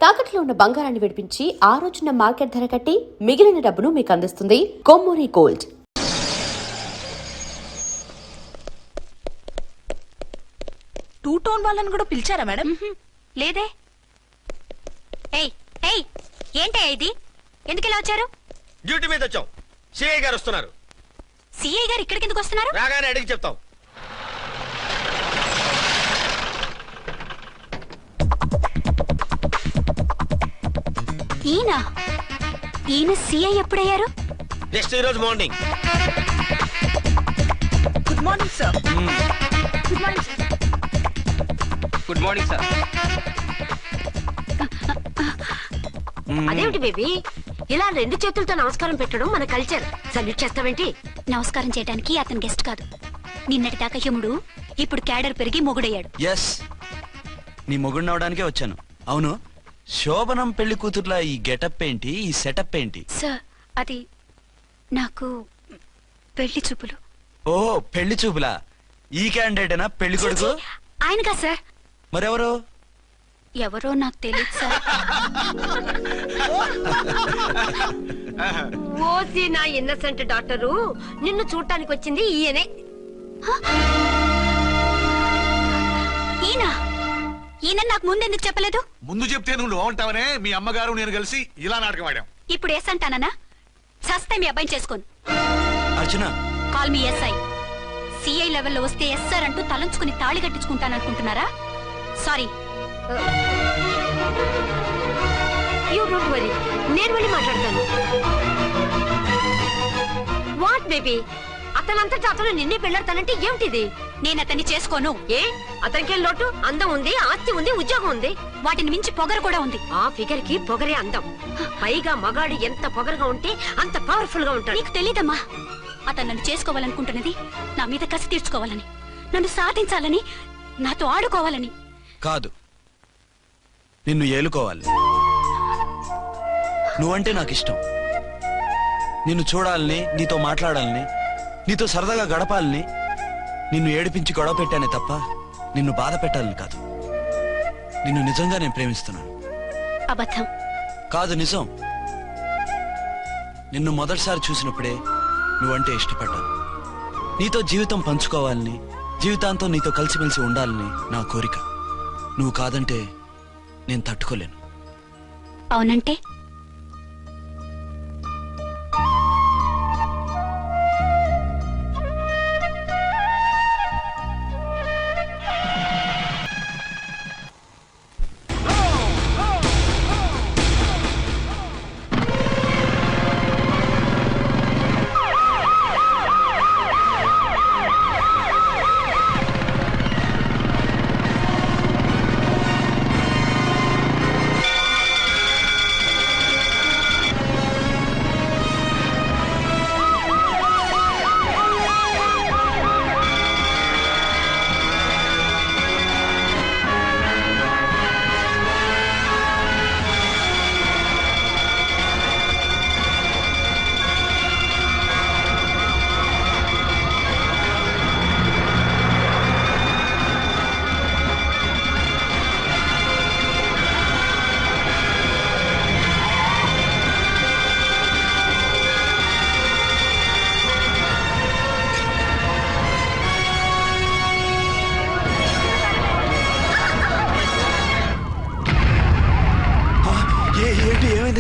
తాకట్లో ఉన్న బంగారాన్ని విడిపించి ఆ రోజున మార్కెట్ ధర కట్టి మిగిలిన డబ్బును మీకు అందిస్తుంది కొమ్మూరి గోల్డ్. టూ టోన్ వాళ్ళని కూడా పిలిచారా మేడం? లేదే. ఏయ్ ఏయ్ ఏంటయ్యా ఇది? ఎందుకు ఇలా వచ్చారు? డ్యూటీ మీద వచ్చాం. సిఐ గారు వస్తున్నారు. సిఐ గారు ఇక్కడికి ఎందుకు వస్తున్నారు? రాగానే అడిగి చెప్తాం. ఈయన సిఐ ఎప్పుడయ్యారు? నెక్స్ట్ ఈ రోజు morning. Good morning sir. Good morning sir. Good morning sir. అదేమిటి బేబీ, ఇలా రెండు చేతులతో నమస్కారం పెట్టడం మన కల్చర్. సల్యూట్ చేస్తావేంటి? నమస్కారం చేయడానికి అతను గెస్ట్ కాదు. నిన్నటి దాకా యముడు, ఇప్పుడు క్యాడర్ పెరిగి మొగుడయ్యాడు. ఎస్, నీ మొగుడిని అవడానికే వచ్చాను. అవును, శోభనం పెళ్లి కూతుర్లా ఈ గెటప్ ఏంటి, ఈ సెటప్ ఏంటి? సార్, అది నాకు పెళ్లి చూపులు. ఓ, పెళ్లి చూపులా? ఈ క్యాండిడేటేనా పెళ్లి కొడుకు? ఆయనగా సార్. మరెవరు? ఎవరో నాకు తెలియదు సార్. ఓసి నా ఇన్నసెంట్ డాక్టరు, నిన్ను చూడటానికి వచ్చింది ఈయనే. ఈయన నాకు ముందెందుకు చెప్పలేదు? ముందు చెప్తే నువ్వు బాగుంటావనే మీ అమ్మగారు నేను కలిసి ఇలా నాటకం ఆడాం. ఇప్పుడు ఎస్ అంటానా? సస్తే మీ అబ్బాయిని చేసుకోను. అర్చన, కాల్ మీ ఎస్ఐ. సిఐ లెవెల్లో వస్తే ఎస్ సార్ అంటూ తలంచుకుని తాళి కట్టించుకుంటాననుకుంటున్నారా? సారీ. యూ డోంట్ వరీ, నేను వెళ్ళి మాట్లాడతాను. వాట్ బేబీ, అతనంతటా అతను నిన్నే పెళ్ళాడతానంటే ఏమిటిది? నేను అతన్ని చేసుకోను. ఏ, అతనికేం లోటు? అందం ఉంది, ఆస్తి ఉంది, ఉద్యోగం ఉంది. వాటిని మించి పొగరు కూడా ఉంది. ఆ ఫిగర్ కి పొగరే అందం. పైగా మగాడు ఎంత పొగరుగా ఉంటే అంత పవర్ఫుల్ గా ఉంటాడు. నీకు తెలీదమ్మా, అతను నన్ను చేసుకోవాలనుకుంటున్నది నా మీద కసి తీర్చుకోవాలని, నన్ను సాధించాలని, నాతో ఆడుకోవాలని కాదు, నిన్ను ఏలుకోవాలి. నువ్వంటే నాకు ఇష్టం. నిన్ను చూడాలని, నీతో మాట్లాడాలని, నీతో సరదాగా గడపాలని, నిన్ను ఏడిపించి గొడవ పెట్టానే తప్ప నిన్ను బాధ పెట్టాలని కాదు. నిన్ను నిజంగా నేను ప్రేమిస్తున్నాను. అబద్ధం కాదు, నిజం. నిన్ను మొదటిసారి చూసినప్పుడే నువ్వంటే ఇష్టపడ్డాను. నీతో జీవితం పంచుకోవాలని, జీవితాంతం నీతో కలిసిమెలిసి ఉండాలని నా కోరిక. నువ్వు కాదంటే నేను తట్టుకోలేను. అవునంటే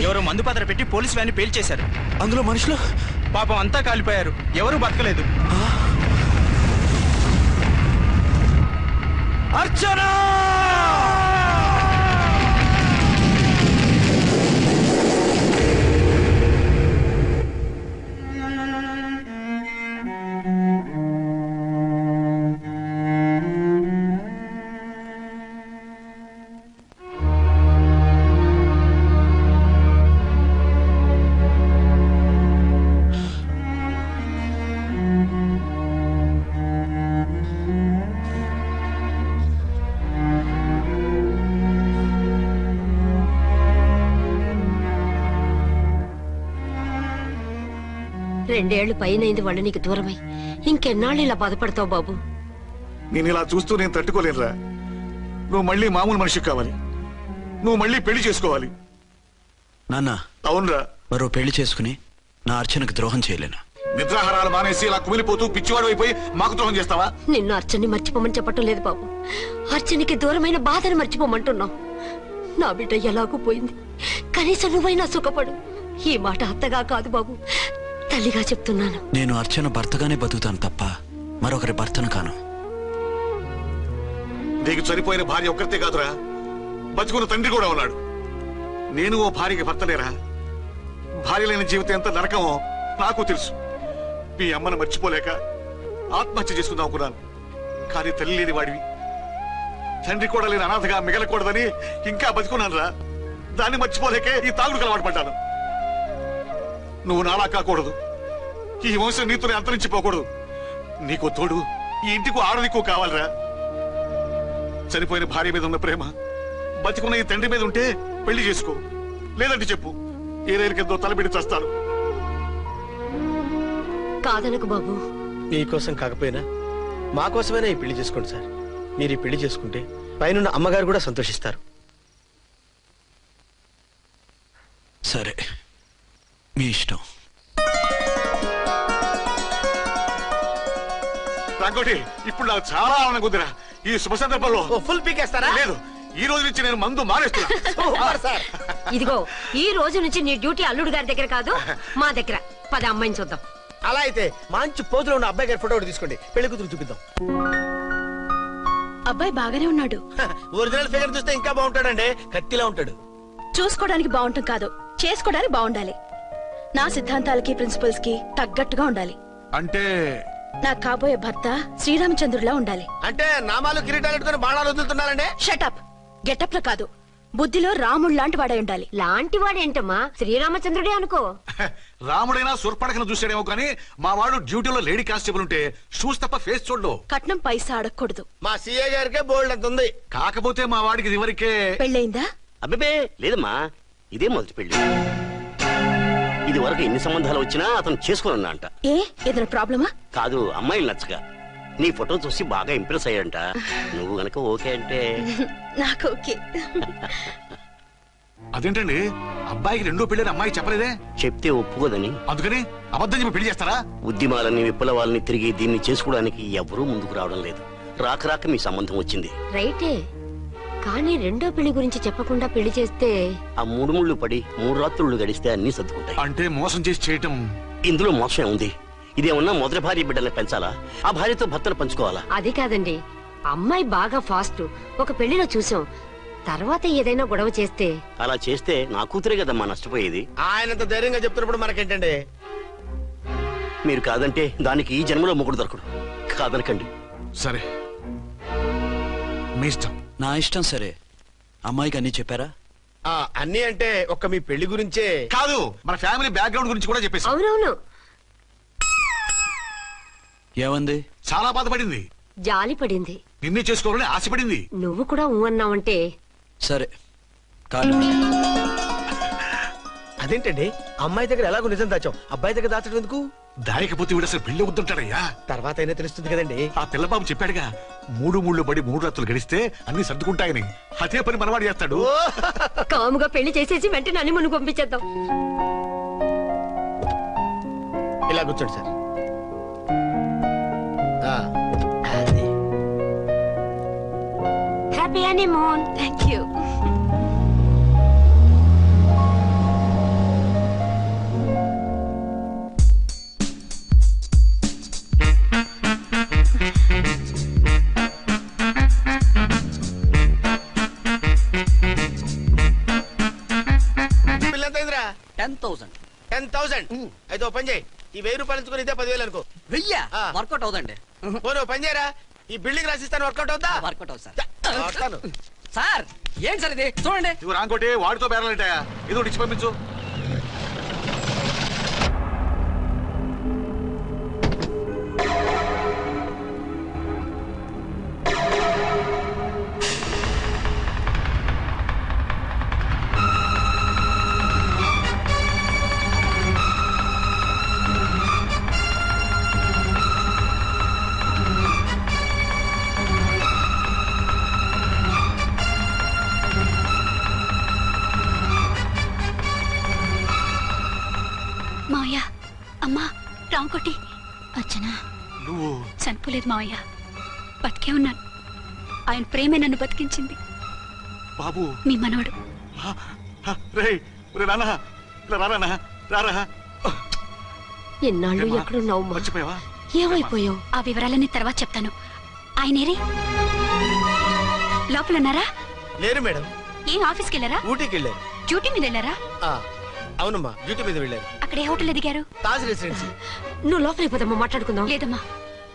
ఎవరో మందు పాత్ర పెట్టి పోలీసు వ్యాన్ని పేల్చేశారు. అందులో మనుషులు పాపం అంతా కాలిపోయారు. ఎవరు బతకలేదు. అర్చనా! రెండేళ్లు పైనైంది వాళ్ళు నీకు దూరమై. ఇంకెన్నాళ్ళు ఇలా బాధపడతావు బాబు? నేను ఇలా చూస్తూ నేను తట్టుకోలేనురా. నువ్వు మళ్ళీ మామూలు మనిషి కావాలి. నువ్వు మళ్ళీ పెళ్లి చేసుకోవాలి. నాన్న, అవునరా. మరో పెళ్లి చేసుకుని నా అర్చనకు ద్రోహం చేయలేను. నిద్రాహారాలు మానేసి ఇలా కుమిలిపోతూ పిచ్చివాడు అయిపోయి మాకు ద్రోహం చేస్తావా? నిన్ను అర్చన్ని మర్చిపోమని చెప్పటం లేదు బాబు. అర్చనికి దూరమైన బాధను మర్చిపోమంటున్నావు. నా బిడ్డ ఎలాగూ పోయింది, కనీసం నువ్వైనా సుఖపడు. ఈ మాట అత్తగా కాదు బాబు, తల్లిగా చెప్తున్నాను. నేను అర్చన భర్తగానే బతుకుతాను తప్ప మరొకరి భర్తను కాను. నీకు చనిపోయిన భార్య ఒక్కరితే కాదురా, బతుకున్న తండ్రి కూడా ఉన్నాడు. నేను ఓ భార్యకి భర్తలేరా? భార్య లేని జీవితం ఎంత నరకమో నాకు తెలుసు. మీ అమ్మను మర్చిపోలేక ఆత్మహత్య చేసుకుందాం అనుకున్నాను. కానీ తల్లి లేని వాడివి, తండ్రి కూడా లేని అనాథగా మిగలకూడదని ఇంకా బతుకున్నాను రా. దాన్ని మర్చిపోలేకే ఈ తాగుడుకు అలవాటు పడ్డాను. నువ్వు నాలా కాకూడదు, ఈ వంశం నీతోనే అంతరించిపోకూడదు. నీకు తోడు ఈ ఇంటికి ఆడదికు కావాలిరా. చనిపోయిన భార్య మీద ఉన్న ప్రేమ బతికున్న ఈ తండ్రి మీద ఉంటే పెళ్లి చేసుకో, లేదంటే చెప్పు, ఏ రైలు కిందో తలబెడి చేస్తాను. కాదనకు బాబు. మీకోసం కాకపోయినా మా కోసమైనా ఈ పెళ్లి చేసుకోండి సార్. మీరు ఈ పెళ్లి చేసుకుంటే పైన అమ్మగారు కూడా సంతోషిస్తారు. సరే, మీ ఇష్టం. రాంకోటి, ఇప్పుడు నాకు చాలా ఆనందంగా ఉందిరా. ఈ శుభ సందర్భంలో ఫుల్ పీకేస్తారా? లేదు, ఈ రోజు నుంచి నేను మందు మానేస్తున్నా. ఇదిగో, ఈ రోజు నుంచి నీ డ్యూటీ అల్లుడు గారి దగ్గర కాదు, మా దగ్గర. పద అమ్మాయిని చూద్దాం. అలా అయితే మంచి పోజులో ఉన్న అబ్బాయి గారి ఫోటో ఒకటి తీసుకోండి, పెళ్లి కూతురు చూపిద్దాం. అబ్బాయి బాగానే ఉన్నాడు. ఒరిజినల్ ఫిగర్ చూస్తే ఇంకా బాగుంటాడండి, కత్తిలా ఉంటాడు. చూసుకోవడానికి బాగుంటాం కాదు, చేసుకోవడానికి బాగుండాలి. నా సిద్ధాంతాలకి ప్రిన్సిపల్స్ కి తగ్గట్టుగా ఉండాలి. అంటే నా కాబోయే భర్త శ్రీరామచంద్రుడిలా ఉండాలి. అంటే నామాలు కిరీటాలు పెట్టుకుని బాణాలు వదులుతున్నారండి. షటప్. గెటప్ లో కాదు, బుద్ధిలో రాముడు లాంటి వాడై ఉండాలి. లాంటి వాడేంటమ్మా, శ్రీరామచంద్రుడే అనుకో. రాముడైనా సుర్పడకను చూసాడేమో కానీ మా వాడు డ్యూటీలో లేడీ కానిస్టేబుల్ ఉంటే షూస్ తప్ప ఫేస్ చూడడు. కట్నం పైసా అడగకూడదు. మా సీఏ గారికే బోల్డ్ అంత ఉంది. కాకపోతే మా వాడికి ఇదివరకే పెళ్ళయిందా? అబ్బే లేదమ్మా, ఇదే మొదటి పెళ్లి. ఇది వరకు ఎన్ని సంబంధాలు వచ్చినా అతను చేసుకున్నా అంట. ఏ ఏదైనా ప్రాబ్లమా? కాదు, అమ్మాయిలు నచ్చగా నీ ఫోటో చూసి బాగా ఇంప్రెస్ అయ్యాడంట. నువ్వు గనక ఓకే అంటే నాకు ఓకే. అదేంటండి, అబ్బాయికి రెండో పెళ్లి అమ్మాయి చెప్పలేదే? చెప్తే ఒప్పుకోదని. అందుకని అబద్ధం చెప్పి పెళ్లి చేస్తారా? ఉద్యమాలని విప్లవాలని తిరిగి దీన్ని చేసుకోవడానికి ఎవరూ ముందుకు రావడం లేదు. రాక రాక మీ సంబంధం వచ్చింది. రైటే, కానీ రెండో పెళ్లి గురించి చెప్పకుండా పెళ్లి చేస్తే ఆ 3 ముళ్ళు పడి 3 రాత్రులు గడిస్తే అన్ని సర్దుకుంటాయి. అంటే మోసం చేసి చేయటం. ఇందులో మోసం ఉంది. ఇదేమన్నా మొదటి భార్య బిడ్డల్ని పెంచాలా, ఆ భార్యతో భర్తలు పంచుకోవాలా? అది కాదండి, అమ్మాయి బాగా ఫాస్ట్. ఒక పెళ్లిలో చూసాం, తర్వాత ఏదైనా గొడవ చేస్తే. అలా చేస్తే నా కూతురే కదమ్మా నష్టపోయేది. ఆయనంత ధైర్యంగా చెప్తున్నప్పుడు మనకేంటండి? మీరు కాదంటే దానికి ఈ జన్మలో మొగుడు దొరకడు. కాదనకండి. సరే, మీ ఇష్టం. నా ఇష్టం. సరే, అమ్మాయికి అన్ని చెప్పారా? అన్ని అంటే ఒక్క మీ పెళ్లి గురించే కాదు, మన ఫ్యామిలీ బ్యాక్గ్రౌండ్ గురించి కూడా చెప్పేసి. అవునవును, ఏమంది? చాలా బాధపడింది, జాలి పడింది, నిన్నే చేసుకోవాలని ఆశపడింది. నువ్వు కూడా ఊ అన్నావంటే. సరే, కాదు. అదేంటండి, అమ్మాయి దగ్గర ఎలాగో నిజం దాచాం, అబ్బాయి దగ్గర దాచడం ఎందుకు? దాయకపోతే వీడు అసలు పెళ్లి వద్దంటాడయ్యా. తర్వాత అయినా తెలుస్తుంది కదండి. ఆ పిల్లబాబు చెప్పాడుగా, 3 ముళ్ళు పడి 3 రాత్రులు గడిస్తే అన్ని సర్దుకుంటాయని. అదే పని మనవాడు చేస్తాడు. కాముగా పెళ్లి చేసేసి వెంటనే అన్ని మును పంపించేద్దాం. ఇలా కూర్చోండి సార్. అది. Happy honeymoon. Thank you. పిల్లంత అయిందిరా? 10,000. 10,000. అయితే ఓ పని చేయి, ఈ 1000 రూపాయలు ఇచ్చుకుని ఇదే 10,000 అనుకో. వర్కౌట్ అవుదండి. పోను పని చేయరా, ఈ బిల్డింగ్ రాసిస్తాను, వర్కౌట్ అవుతా? వర్కౌట్ అవుతుంది సార్. వస్తాను. సార్ ఏం సార్ ఇది చూడండి. ఇవి రాంకోటి, వాడితో బేరాలంటాయా? ఏదో ఇచ్చి పంపించు. రామకోటి అర్చన నువ్వు చనిపోలేదు మావయ్య, బతికే ఉన్నాను. ఆయన ప్రేమే నన్ను బతికించింది. బాబు మీ మనవడు. రేయ్ రానా, ఇలా రానా, రారా. ఎన్నాళ్ళు ఎక్కడున్నావు? మర్చిపోయావా? ఏమైపోయావు? ఆ వివరాలన్నీ తర్వాత చెప్తాను. ఆయనేరి లోపల ఉన్నారా? లేరు మేడం, ఏం ఆఫీస్కి వెళ్ళారా? ఊటీకి వెళ్ళారు. డ్యూటీ మీద వెళ్ళారా? అవునమ్మా, డ్యూటీ మీద వెళ్ళారు. అక్కడ ఏ హోటల్ ఎదిగారు? తాజ్ రెసిడెన్సీ. నువ్వు లోపలికి పోదమ్మా, మాట్లాడుకుందాం. లేదమ్మా,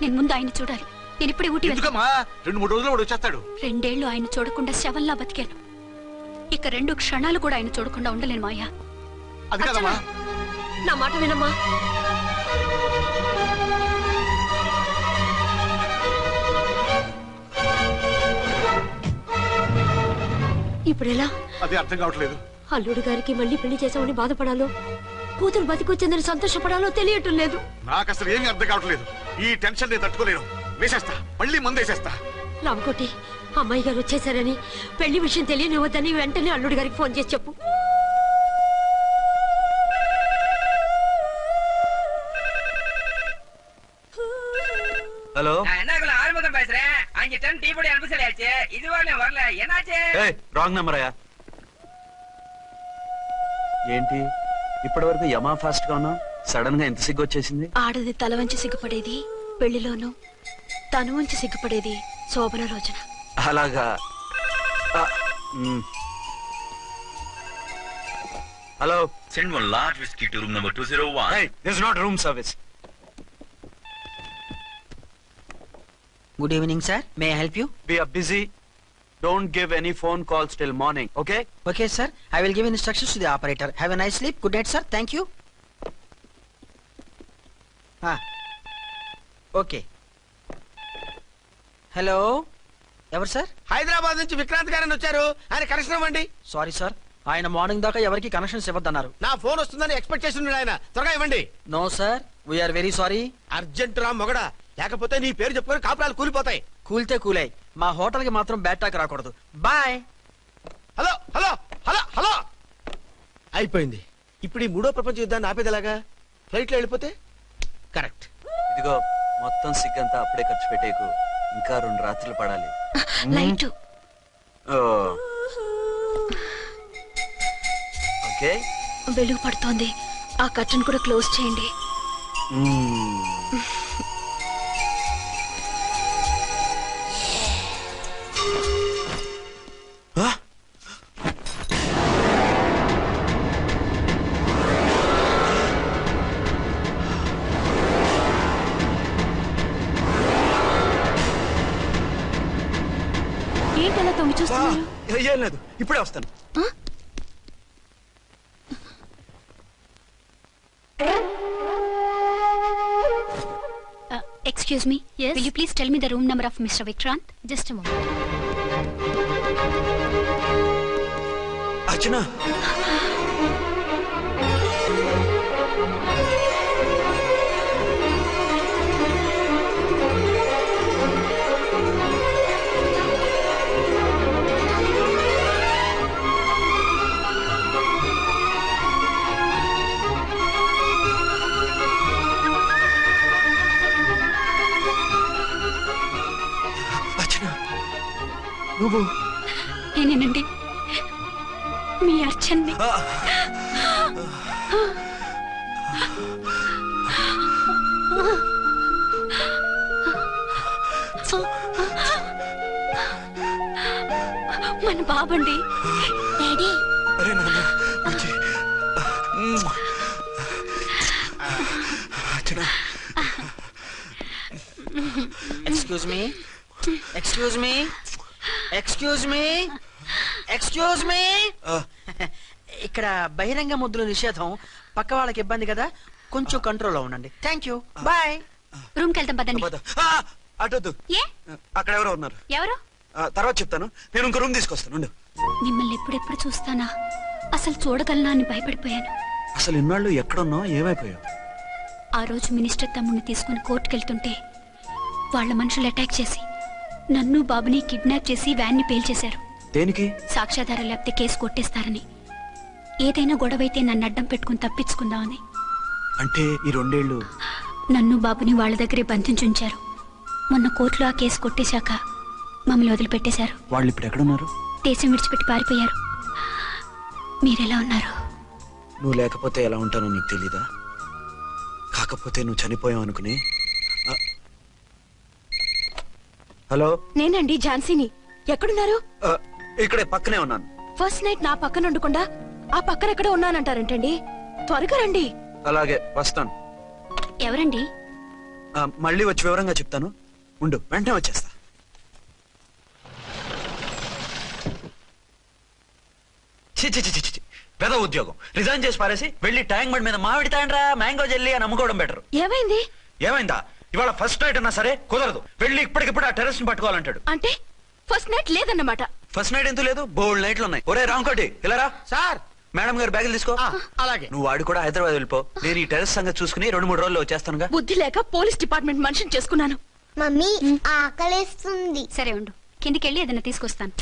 నేను ముందు ఆయన చూడాలి. నేను ఇప్పుడే ఊటీ వెళ్తాను. ఎందుకమ్మా? 2-3 రోజుల్లో వాడు వచ్చేస్తాడు. 2 ఏళ్లు ఆయన చూడకుండా శవంలా బతికాను. ఇక 2 క్షణాలు కూడా ఆయన చూడకుండా ఉండలేను మాయా. అది కదమ్మా. నా మాట వినమ్మా. ఇప్పుడు ఎలా? అది అర్థం కావట్లేదు. అల్లుడు గారికి మళ్ళీ పెళ్లి చేసామని బాధపడాలో, కూతురు బతికొచ్చిందని సంతోషపడాలో తెలియటం లేదు. నాకు అసలు ఏమీ అర్థం కావట్లేదు. ఈ టెన్షన్ నేను తట్టుకోలేను. వేసేస్తా, మళ్ళీ మందేసేస్తా. రామకోటి, అమ్మాయి గారు వచ్చేసారని, పెళ్లి విషయం తెలియనివ్వద్దని వెంటనే అల్లుడు గారికి ఫోన్ చేసి చెప్పు. ஹலோ, என்ன ஆறுமுகம் பேசுறேன். 5 டன் டீ பொடி அனுப்ப சொல்லியாச்சு. இதுவரை வரல, என்னாச்சு? రాంగ్ నెంబర్ అయ్యా. ఏంటి ఇప్పటి వరకు యమా ఫాస్ట్ గా ఉన్నావు, సడన్ గా ఎంత సిగ్గు వచ్చేసింది? ఆడది తల వంచి సిగ్గుపడేది పెళ్లిలోనూ, తను వంచి సిగ్గుపడేది శోభన రోజున. అలాగా. Hello, send 1 large whiskey to room number 201. hey, this is not room service. Good evening, sir. May I help you? We are busy. Don't give any phone calls till morning, okay? Okay, sir. I will give instructions to the operator. Have a nice sleep. Good night, sir. Thank you. Okay. Hello, ఎవరు sir? Hyderabad నుంచి విక్రాంత్ గారని వచ్చారు. ఆయన connection ఇవ్వండి. Sorry sir, ఆయన morning దాకా ఎవరికి connections ఇవ్వద్దన్నారు. నా ఫోన్ వస్తుందని ఎక్స్పెక్ట్ చేసి ఉన్నాడు ఆయన. త్వరగా ఇవ్వండి. No sir, we are very sorry. Urgent రా మొగడా, లేకపోతే నీ పేరు చెప్పుకొని కాపురాలు కూలిపోతాయి. కూల్తే కూలాయి, మా హోటల్ కి మాత్రం బ్యాడ్ టాక్ రాకూడదు. Bye. Hello hello hello hello. అయిపోయింది. ఇప్పుడు ఈ 3వ ప్రపంచ యుద్ధాన్ని ఆపేదిలాగా? ఫ్లైట్ లో వెళ్ళిపోతే కరెక్ట్. ఇదిగో మొత్తం సిగ్గంతా అప్పుడే ఖర్చు పెట్టేకు, ఇంకా 2 రాత్రులు పడాలి. లైట్ ఓకే, వెలుగు పడుతోంది. ఆ కర్టన్ కూడా క్లోజ్ చేయండి. ఏంటలా తొంగి చూస్తున్నారు? ఏం లేదు, ఇప్పుడే వస్తాను. Excuse me. Yes. Will you please tell me the room number of Mr. Vikrant? Just a moment. అర్చన, నువ్వు నేనేనండి, మీ అర్చన్ని. మన బాబండి. డాడీ. అరే నాన్న, excuse me, excuse me, excuse me, excuse me. ఇక్కడ బహిరంగ ముద్దుల నిషేధం, పక్క వాళ్ళకి ఇబ్బంది కదా, కొంచెం కంట్రోల్లో ఉండండి. Thank you, bye. రూమ్కి వెళ్తాం పదండి. అటొద్దు, ఏ? అక్కడ ఎవరో ఉన్నారు. ఎవరు? తర్వాత చెప్తాను. నేను ఇంకో రూమ్ తీసుకొస్తాను. మిమ్మల్ని ఎప్పుడెప్పుడు చూస్తానా, అసలు చూడగలనా అని భయపడిపోయాను. అసలు ఇన్నాళ్ళు ఎక్కడున్నావు, ఏమైపోయావు? ఆ రోజు మినిస్టర్ తమ్ముడిని తీసుకుని కోర్టుకెళ్తుంటే వాళ్ళ మనుషులు అటాక్ చేసి నన్ను బాబుని కిడ్నాప్ చేసి వ్యాన్ని పేల్చేశారు. దేనికి? సాక్ష్యాధారం లేకపోతే కేసు కొట్టేస్తారని. ఏదైనా గొడవైతే నన్ను అడ్డం పెట్టుకుని తప్పించుకుందామని. అంటే ఈ 2 ఏళ్ళు నన్ను బాబుని వాళ్ళ దగ్గరే బంధించుంచారు. మొన్న కోర్టులో ఆ కేసు కొట్టేశాక మమ్మల్ని వదిలిపెట్టేశారు. వాళ్ళు ఇప్పుడు ఎక్కడున్నారు? దేశం విడిచిపెట్టి పారిపోయారు. మీరెలా ఉన్నారు? నువ్వు లేకపోతే ఎలా ఉంటానో నీకు తెలీదా? కాకపోతే నువ్వు చనిపోయావు అనుకుని. హలో, నేనండి ఝాన్సీని. ఎక్కడున్నారు? ఇక్కడే పక్కనే ఉన్నాను. ఫస్ట్ నైట్ నా పక్కన ఉండకుండా ఆ పక్కన ఎక్కడ ఉన్నానంటారంటండి. త్వరగా రండి. అలాగే వస్తాను. ఎవరండి? మళ్ళీ వచ్చి వివరంగా చెప్తాను. ఉండు, వెంటనే వచ్చేస్తా. పెద్ద ఉద్యోగం రిజైన్ చేసి పారేసి వెళ్ళి ట్యాంక్ బండ్ మీద మామిడి తాండ్రా మ్యాంగో జెల్లీ అని అమ్ముకోవడం బెటర్. ఏమైంది? ఏమైందా? ఇవాళ ఫస్ట్ నైట్ అన్నా సరే కుదరదు. వెళ్ళి ఇప్పటికిప్పుడు ఆ టెర్రస్ ని పట్టుకోవాలంటాడు. అంటే ఫస్ట్ నైట్ లేదన్నమాట. ఫస్ట్ నైట్ ఎందుకు లేదు? బోల్డ్ నైట్లు ఉన్నాయి. ఒరే రాంకోటి ఇలారా. సార్, మేడం గారు బ్యాగులు తీసుకో. అలాగే. నువ్వు వాడు కూడా హైదరాబాద్ వెళ్ళిపో. నేను ఈ టెర్రస్ సంగతి చూసుకుని 2-3 రోజుల్లో వచ్చేస్తానుగా. బుద్ధి లేక పోలీస్ డిపార్ట్మెంట్ మనిషిని చేసుకున్నాను. మమ్మీ ఆకలేస్తుంది. సరే ఉండు, కిందికెళ్ళి ఏదైనా తీసుకొస్తాను.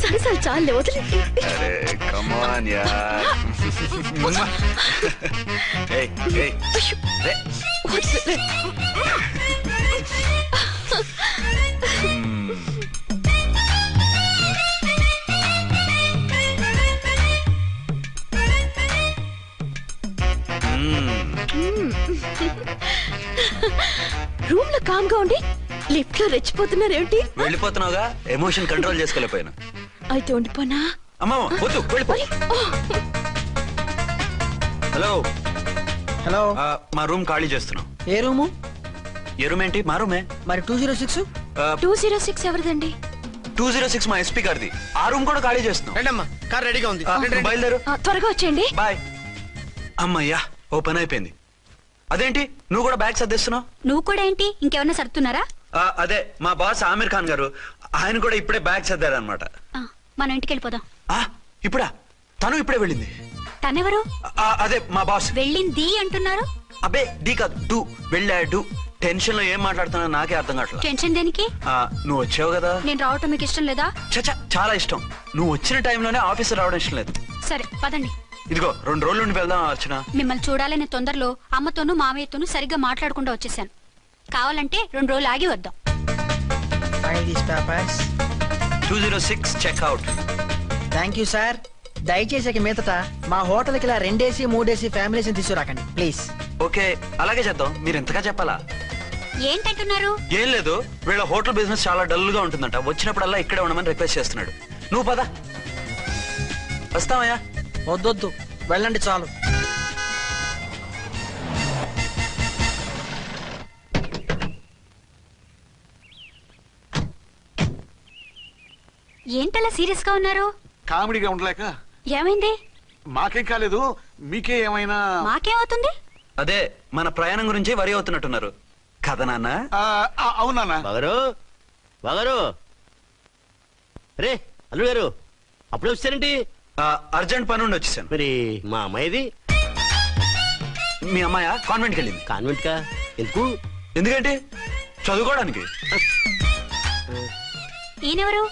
సరే సరే చాలే వదిలే. రూమ్ లో కామ్ గా ఉండి లిఫ్ట్ లో రెచ్చిపోతున్నారేమిటి? వెళ్ళిపోతున్నావుగా, ఎమోషన్ కంట్రోల్ చేసుకోలేకపోయినా. అయితే ఉండిపోనా? అమ్మా వద్దు, వెళ్ళిపో. హలో హలో, మా రూమ్ ఖాళీ చేస్తున్నాం. ఏ రూము? ఏ రూమ్ ఏంటి? మా రూమే. మరి 206? 206 ఎవరిదండి? 206 మా ఎస్పీ గారిది. ఆ రూమ్ కూడా ఖాళీ చేస్తున్నాం. రండమ్మా, కార్ రెడీగా ఉంది. బయలుదేరు. త్వరగా వచ్చేయండి. బాయ్. అమ్మయ్యా, ఓ పని అయిపోయింది. అదేంటి నువ్వు కూడా బ్యాగ్ సర్దిస్తున్నావు? నువ్వు కూడా ఏంటి, ఇంకెవరన్నా సర్దుతున్నారా? అదే మా బాస్ ఆమీర్ ఖాన్ గారు, ఆయన కూడా ఇప్పుడే బ్యాగ్ సర్దారు అనమాట. మనం ఇంటికి వెళ్ళిపోదాం. ఇప్పుడా? తను ఇప్పుడే వెళ్ళింది. తనెవరు? అదే మా బాస్. వెళ్ళింది అంటున్నారు. అబ్బే డీ కాదు, డూ. వెళ్ళాడు. టెన్షన్ లో ఏం మాట్లాడుతున్నా నాకే అర్థం కావట్లేదు. టెన్షన్ దేనికి? నువ్వు వచ్చావు కదా. నేను రావటం మీకు ఇష్టం లేదా? చచ్చా, చాలా ఇష్టం. నువ్వు వచ్చిన టైంలోనే ఆఫీసర్ రావడం ఇష్టం లేదు. సరే పదండి. ఇదిగో 2 రోజుల నుండి వెళ్దాం అర్చన. మిమ్మల్ని చూడాలనే తొందరలో అమ్మతోనూ మామయ్యతోనూ సరిగ్గా మాట్లాడకుండా వచ్చేసాను. కావాలంటే 2 రోజులు ఆగి వద్దాం. 206 చెక్అవుట్. Thank you sir. దయచేసి ఇక మీదట మా హోటల్కి ఇలా 2 AC 3 AC ఫ్యామిలీస్ తీసుకురాకండి ప్లీజ్. ఓకే, అలాగే చేద్దాం. మీరు ఎంతగా చెప్పాలా? ఏంటంటున్నారు? ఏం లేదు, వీళ్ళ హోటల్ బిజినెస్ చాలా డల్ గా ఉంటుందంట. వచ్చినప్పుడల్లా ఇక్కడే ఉండమని రిక్వెస్ట్ చేస్తున్నాడు. నువ్వు పద. వస్తావయ్యా? వద్దొద్దు, వెళ్ళండి చాలు. ఏంటలా సీరియస్ గా ఉన్నారు? కామెడీగా ఉండలేక. ఏమైంది? మాకేం కాలేదు, మీకే ఏమైనా? మాకేమవుతుంది? అదే మన ప్రయాణం గురించి వరి అవుతున్నట్టున్నారు కదా నాన్న? అవునా? బాగారు రే అల్లుడు గారు, అప్పుడే వచ్చారేంటి? అర్జెంట్ పని ఉండి వచ్చేసాను. మరి మా అమ్మాయిది? మీ అమ్మాయ కాన్వెంట్కి వెళ్ళింది. కాన్వెంట్ కా? ఎందుకు? ఎందుకంటే చదువుకోవడానికి. ఈయనెవరు?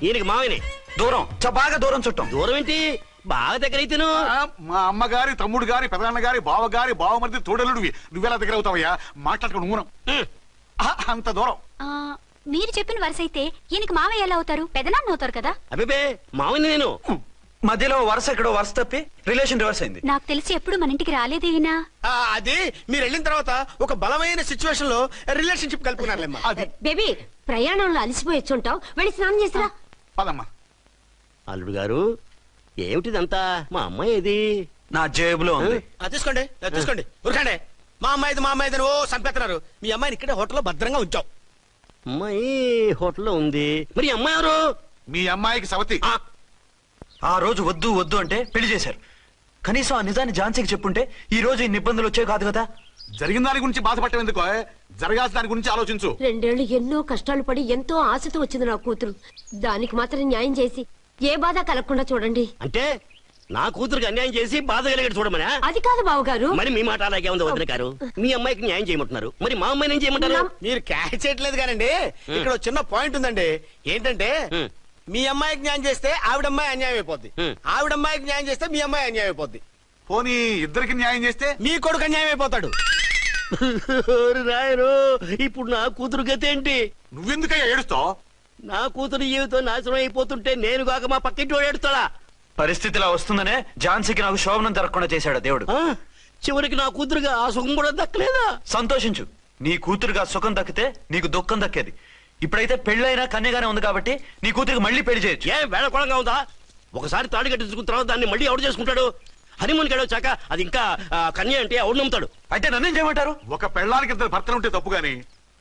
ఈయనకి మావయ్యనే. దూరం, బాగా దూరం చుట్టాం. దూరం ఏంటి, బాగా దగ్గర అయితేను. మా అమ్మగారి, తమ్ముడు గారి, పెదనాన్న గారి, బావగారి, బావమరిది, తోడలుడివి. నువ్వెలా దగ్గర అవుతావయ్యా? మాట్లాడుకుని ఊనం. అంత దూరం. మీరు చెప్పిన వరుస అయితే ఈయనకి మావయ్య ఎలా అవుతారు? పెదనాన్న అవుతారు కదా. అబ్బే మావయ్య నేను. మధ్యలో వరుస ఎక్కడో వరుస తప్పి రిలేషన్ రివర్స్ అయింది. నాకు తెలిసి ఎప్పుడు మన ఇంటికి రాలేదు ఈయన. అది మీరు వెళ్ళిన తర్వాత ఒక బలమైన సిచ్యువేషన్ లో రిలేషన్షిప్ కలుపుకున్నారులేమ్మా. బేబీ, ప్రయాణంలో అలసిపోయి వచ్చుంటావు, వెళ్ళి స్నానం చేసిరా. పదమ్మా. అల్లుడు గారు, ఏమిటిదంతా? మా అమ్మాయి ఏది? నా జేబులో ఉంది. తీసుకోండి తీసుకోండి, ఉరకండి. మా అమ్మాయిది ఓ సంపెత్తనారు. మీ అమ్మాయిని ఇక్కడే హోటల్లో భద్రంగా ఉంచాం. అమ్మాయి హోటల్లో ఉంది. మరి అమ్మాయి ఎవరు? మీ అమ్మాయికి సవతి. ఆ రోజు వద్దు వద్దు అంటే పెళ్లి చేశారు. కనీసం ఆ నిజాన్ని ఝాన్సీకి చెప్పుంటే ఈ రోజు ఇన్ని ఇబ్బందులు వచ్చే కాదు కదా. జరిగిన దాని గురించి బాధపడటం ఎందుకో, జరగాల్సిన దాని గురించి ఆలోచించు. 2 ఏళ్లు ఎన్నో కష్టాలు పడి ఎంతో ఆశతో వచ్చింది నా కూతురు. దానికి మాత్రం న్యాయం చేసి ఏ బాధ కలగకుండా చూడండి. అంటే నా కూతురికి అన్యాయం చేసి బాధ కలిగేది చూడమనా? అది కాదు బావగారు. మరి మీ మాట అలాగే ఉంది వదిన గారు. మీ అమ్మాయికి న్యాయం చేయమంటున్నారు, మరి మా అమ్మాయిని ఏం చేయమంటారు? మీరు క్యాచ్ చేయట్లేదు కానండి. ఇక్కడ ఒక చిన్న పాయింట్ ఉందండి. ఏంటంటే మీ అమ్మాయికి న్యాయం చేస్తే ఆవిడమ్మాయి అన్యాయం అయిపోద్ది, ఆవిడమ్మాయికి న్యాయం చేస్తే మీ అమ్మాయి అన్యాయం అయిపోద్ది. పోనీ ఇద్దరికి న్యాయం చేస్తే మీ కొడుకు అన్యాయం అయిపోతాడు. రాయరు, ఇప్పుడు నా కూతురు గతి ఏంటి? నువ్వెందుకయ్యా ఏడుస్తావు? నా కూతురు జీవితం నాశనం అయిపోతుంటే నేను కాక మా పక్కింటి ఏడుస్తాడా? పరిస్థితిలా వస్తుందనే ఝాన్సీకి నాకు శోభనం జరగకుండా చేశాడు దేవుడు. చివరికి నా కూతురుగా ఆ సుఖం కూడా దక్కలేదా? సంతోషించు, నీ కూతురుగా సుఖం దక్కితే నీకు దుఃఖం దక్కేది. ఇప్పుడైతే పెళ్ళైనా కన్యగానే ఉంది కాబట్టి నీ కూతురికి మళ్ళీ పెళ్లి చేయొచ్చు. ఏం వేళకోళంగా ఉందా? ఒకసారి తాడు కట్టించుకున్న తర్వాత దాన్ని మళ్ళీ ఎవడు చేసుకుంటాడు? హనీమూన్ గడవ చాక అది ఇంకా కన్య అంటే ఎవడు నమ్ముతాడు? అయితే నన్నేం చేయమంటారు? ఒక పెళ్ళానికి ఇద్దరు భర్తలు ఉంటే తప్పు గాని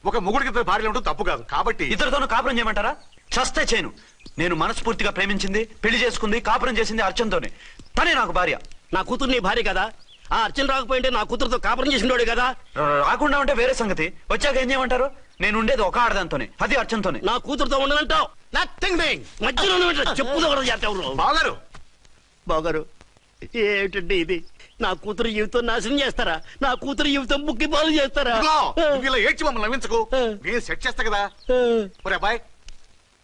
ఒక మొగుడికి ఇద్దరు భార్యలు ఉంటే తప్పు కాదు. కాబట్టి ఇద్దరితోనూ కాపురం చేయమంటారా? చస్తే చేయను. నేను మనస్ఫూర్తిగా ప్రేమించింది, పెళ్లి చేసుకుంది, కాపురం చేసింది అర్చనతోనే. తనే నాకు భార్య. నా కూతురు నీ భార్య కదా? ఆ అర్చన రాకపోయింటే నా కూతురుతో కాపురం చేసినోడే కదా? రాకుండా ఉంటే వేరే సంగతి. వచ్చాక ఏం చేయమంటారు? నేను ఉండేది ఒక ఆడదాంతోనే, అది అర్చనతోనే. నా కూతురుతో ఉండనంటావు? మధ్యలో చెప్పుదో బాగారు. బాగారు ఏమిటండి ఇది? నా కూతురు జీవితం నాశనం చేస్తారా? నా కూతురు జీవితం ముక్కి పాలు చేస్తారా? ఇలా ఏడ్చి మమ్మల్ని నవ్వించకు, నేను సెట్ చేస్తా కదా. ఒరే అబ్బాయి,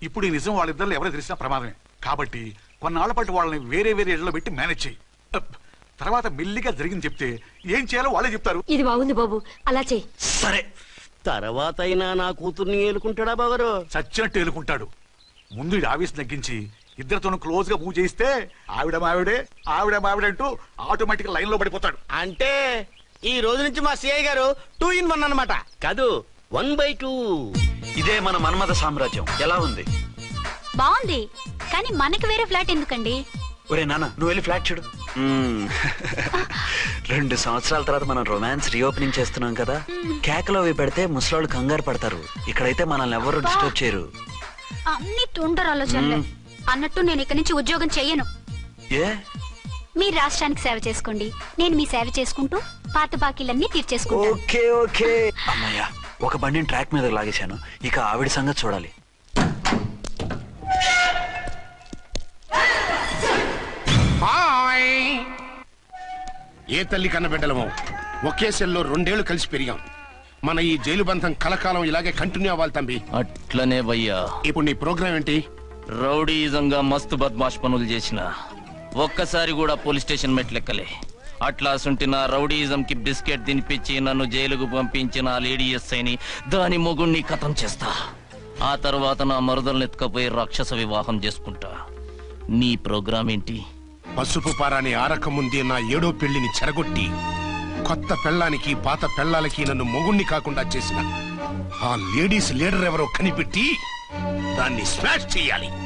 ఇప్పుడు ఈ నిజం వాళ్ళిద్దరు ఎవరో తెలిసినా ప్రమాదమే. కాబట్టి కొన్నాళ్ల పాటు వాళ్ళని వేరే వేరే ఇళ్లలో పెట్టి మేనేజ్ చేయి. తర్వాత మెల్లిగా జరిగింది చెప్తే ఏం చేయాలో వాళ్ళే చెప్తారు. ఇది బాగుంది బాబు, అలా చెయ్యి. సరే, తర్వాత అయినా నా కూతుర్ని ఏలుకుంటాడా బాగారు? చచ్చినట్టు ఏలుకుంటాడు. ముందు ఈ ఆవేశం తగ్గించి ఇద్దరితోనూ క్లోజ్ గా పూజ చేయిస్తే ఆవిడ మావిడే అంటూ ఆటోమేటిక్ లైన్ లో పడిపోతాడు. అంటే ఈ రోజు నుంచి మా సిఐ గారు 2 in 1 అన్నమాట. కాదు, 1/2. ఇదే మన మన్మథ సామ్రాజ్యం. ఎలా ఉంది? బాగుంది, కానీ మనకి వేరే ఫ్లాట్ ఎందుకండి? ఒరే నాన్న, నువ్వు వెళ్ళి ఫ్లాట్ చూడు. 2 సంవత్సరాల తర్వాత మనం రొమాన్స్ రీఓపెనింగ్ చేస్తున్నాం కదా. కేకలో అవి పెడితే ముసలోళ్ళు కంగారు పడతారు. ఇక్కడైతే మనల్ని ఎవరు డిస్టర్బ్ చేయరు. అన్ని తొందర ఆలోచనలే. అన్నట్టు నేను ఇక్కడి నుంచి ఉద్యోగం చెయ్యను. ఏ? మీరు రాష్ట్రానికి సేవ చేసుకోండి, నేను మీ సేవ చేసుకుంటూ పాత బాకీలన్నీ తీర్చేసుకుంటాను. Okay okay. అమ్మయ్యా, ఒక బండిని ట్రాక్ మీద లాగేశాను. ఇక ఆవిడ సంగతి చూడాలి. ఏ తల్లి కన్నబిడ్డలమో ఒకే సెల్లో 2 ఏళ్లు కలిసి పెరిగాం. మన ఈ జైలు బంధం కలకాలం ఇలాగే కంటిన్యూ అవ్వాలి తంబి. అట్లనే భయ్యా. ఇప్పుడు నీ ప్రోగ్రామ్ ఏంటి? రౌడీజంగా మస్తు బద్మాష్ పనులు చేసిన ఒక్కసారి కూడా పోలీస్ స్టేషన్ మెట్లెక్కలే. అట్లాసుంటి నా రౌడీజం కి బిస్కెట్ తినిపించి నన్ను జైలుకు పంపించిన లేడీ ఎస్ఐని దాని మొగుణ్ణి కథం చేస్తా. ఆ తర్వాత నా మరుదల్ని ఎత్తుకపోయి రాక్షస వివాహం చేసుకుంటా. నీ ప్రోగ్రామ్ ఏంటి? పసుపు పారాని ఆరక ముందే నా 7వ పెళ్లిని చెరగొట్టి కొత్త పెళ్ళానికి పాత పెళ్ళాలకి నన్ను మొగుణ్ణి కాకుండా చేసిన ఆ లేడీస్ లీడర్ ఎవరో కనిపెట్టి దాన్ని స్మాష్ చేయాలి.